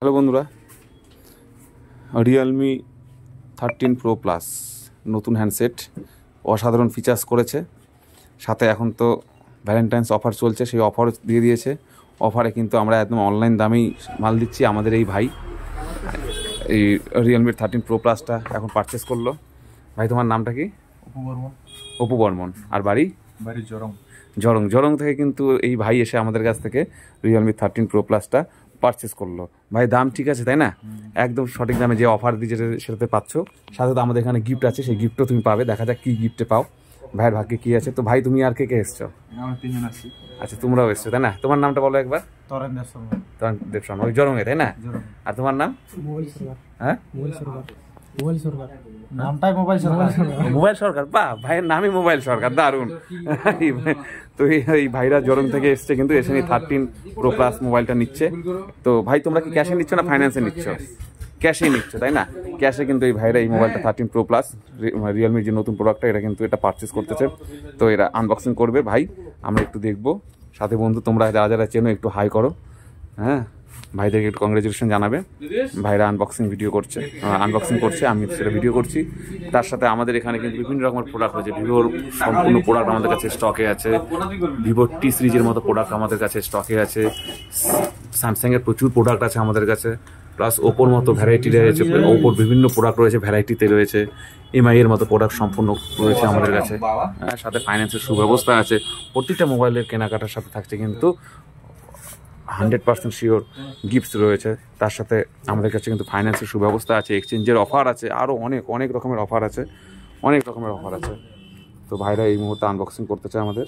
Hello বন্ধুরা, Realme 13 pro plus নতুন handset, অসাধারণ ফিচার্স করেছে। সাথে এখন তো ভ্যালেন্টাইন্স অফার চলছে, সেই অফার দিয়ে দিয়েছে। অফারে কিন্তু আমরা একদম অনলাইন দামেই মাল দিচ্ছি। আমাদের এই ভাই এই রিয়েলমির 13 প্রো প্লাসটা এখন পারচেস করলো। ভাই, তোমার নামটা কি? অপু বর্মন। আর বাড়ি জরং থেকে কিন্তু এই ভাই এসে আমাদের কাছ থেকে রিয়েলমি 13 প্রো প্লাসটা পারচেস করলো। ভাই, দাম ঠিক আছে তাই না? একদম সঠিক দামে যে অফার দিয়েছে সেটাতে পাচ্ছ। সাথে তো আমাদের এখানে গিফট আছে, সেই গিফটও তুমি পাবে। দেখা যাক কী গিফটে পাও, ভাইয়ের ভাগ্যে কী আছে। তো ভাই, তুমি আর কে এসছো? আচ্ছা, তোমরাও এসছো তাই না? তোমার নামটা বলো একবার। তরণ দেব শর্মা, ওই জরঙে তাই না? আর তোমার নাম? হ্যাঁ, মোবাইল সরকার। বাহ, ভাইয়ের নামই মোবাইল সরকার, দারুণ। তো এই ভাইরা জরং থেকে এসছে, কিন্তু এসে 13 প্রো প্লাস মোবাইলটা নিচ্ছে। তো ভাই, তোমরা কি ক্যাশে নিচ্ছ না ফাইন্যান্সে নিচ্ছ? ক্যাশেই নিচ্ছ তাই না? ক্যাশে কিন্তু এই ভাইরা এই মোবাইলটা 13 প্রো প্লাস রিয়েলমির যে নতুন প্রোডাক্টটা, এটা কিন্তু এটা পারচেস করতেছে। তো এরা আনবক্সিং করবে। ভাই, আমরা একটু দেখবো। সাথে বন্ধু, তোমরা যারা যারা চেনো একটু হাই করো। হ্যাঁ, ভাইদেরকে একটু কংগ্রেচুলেশন জানাবে। ভাইরা আনবক্সিং করছে, আমি সেটা ভিডিও করছি। তার সাথে আমাদের এখানে কিন্তু বিভিন্ন রকমের প্রোডাক্ট রয়েছে। ভিভোর সম্পূর্ণ প্রোডাক্ট আমাদের কাছে স্টকে আছে। ভিভোর টি সিরিজের মতো প্রোডাক্ট আমাদের কাছে স্টকে আছে। স্যামসাংয়ের প্রচুর প্রোডাক্ট আছে আমাদের কাছে। প্লাস ওপোর মতো ভ্যারাইটি রয়েছে, ওপোর বিভিন্ন প্রোডাক্ট রয়েছে, ভ্যারাইটিতে রয়েছে। এমআই এর মতো প্রোডাক্ট সম্পূর্ণ রয়েছে আমাদের কাছে। সাথে ফাইন্যান্সের সুব্যবস্থা আছে। প্রত্যেকটা মোবাইলের কেনাকাটার সাথে থাকছে কিন্তু 100% শিওর গিফটস রয়েছে। তার সাথে আমাদের কাছে কিন্তু ফাইন্যান্সের সুব্যবস্থা আছে, এক্সচেঞ্জের অফার আছে, আরও অনেক রকমের অফার আছে, তো ভাইরা এই মুহূর্তে আনবক্সিং করতে চায় আমাদের।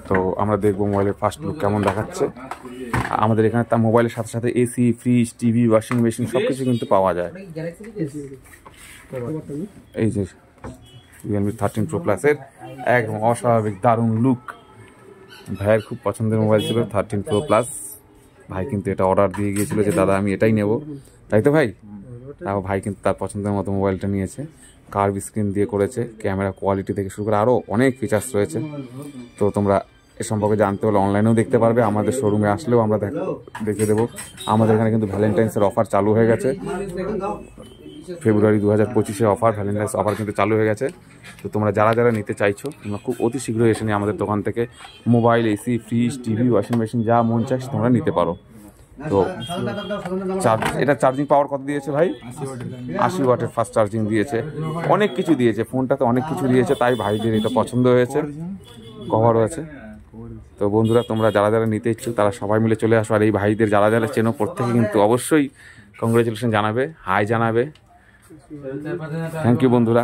তো আমরা দেখবো মোবাইলের ফার্স্ট লুক কেমন দেখাচ্ছে। আমাদের এখানে তার মোবাইলের সাথে সাথে AC, fridge, TV, washing machine সব কিছু কিন্তু পাওয়া যায়। এই যে রিয়েলমি 13 প্রো প্লাসের একদম অস্বাভাবিক দারুণ লুক। ভাইয়ের খুব পছন্দের মোবাইল ছিল 13 প্রো প্লাস। ভাই কিন্তু এটা অর্ডার দিয়ে গিয়েছিল যে দাদা আমি এটাই নেব, তাই তো ভাই? তাও ভাই কিন্তু তার পছন্দের মতো মোবাইলটা নিয়েছে। কার্ভ স্ক্রিন দিয়ে করেছে, ক্যামেরা কোয়ালিটি থেকে শুরু করে আরও অনেক ফিচার্স রয়েছে। তো তোমরা এ সম্পর্কে জানতে হলে অনলাইনেও দেখতে পারবে, আমাদের শোরুমে আসলেও আমরা দেখে দেবো। আমাদের এখানে কিন্তু ভ্যালেন্টাইন্সের অফার চালু হয়ে গেছে। ফেব্রুয়ারি 2025 অফার, ভ্যালেন্টাইন্স অফার কিন্তু চালু হয়ে গেছে। তো তোমরা যারা যারা নিতে চাইছো, তোমরা খুব অতি শীঘ্রই এসে নিয়ে আমাদের দোকান থেকে mobile, AC, fridge, TV, washing machine যা মন চাই তোমরা নিতে পারো। তো এটা চার্জিং পাওয়ার কত দিয়েছে ভাই? 80 ওয়াটের ফাস্ট চার্জিং দিয়েছে। অনেক কিছু দিয়েছে, ফোনটাতে অনেক কিছু দিয়েছে, তাই ভাইদের এটা পছন্দ হয়েছে। কভারও আছে। তো বন্ধুরা, তোমরা যারা যারা নিতে ইচ্ছুক তারা সবাই মিলে চলে আসো। আর এই ভাইদের যারা যারা চেনো প্রত্যেকে কিন্তু অবশ্যই কংগ্রেচুলেশন জানাবে, হাই জানাবে। থ্যাংক ইউ বন্ধুরা।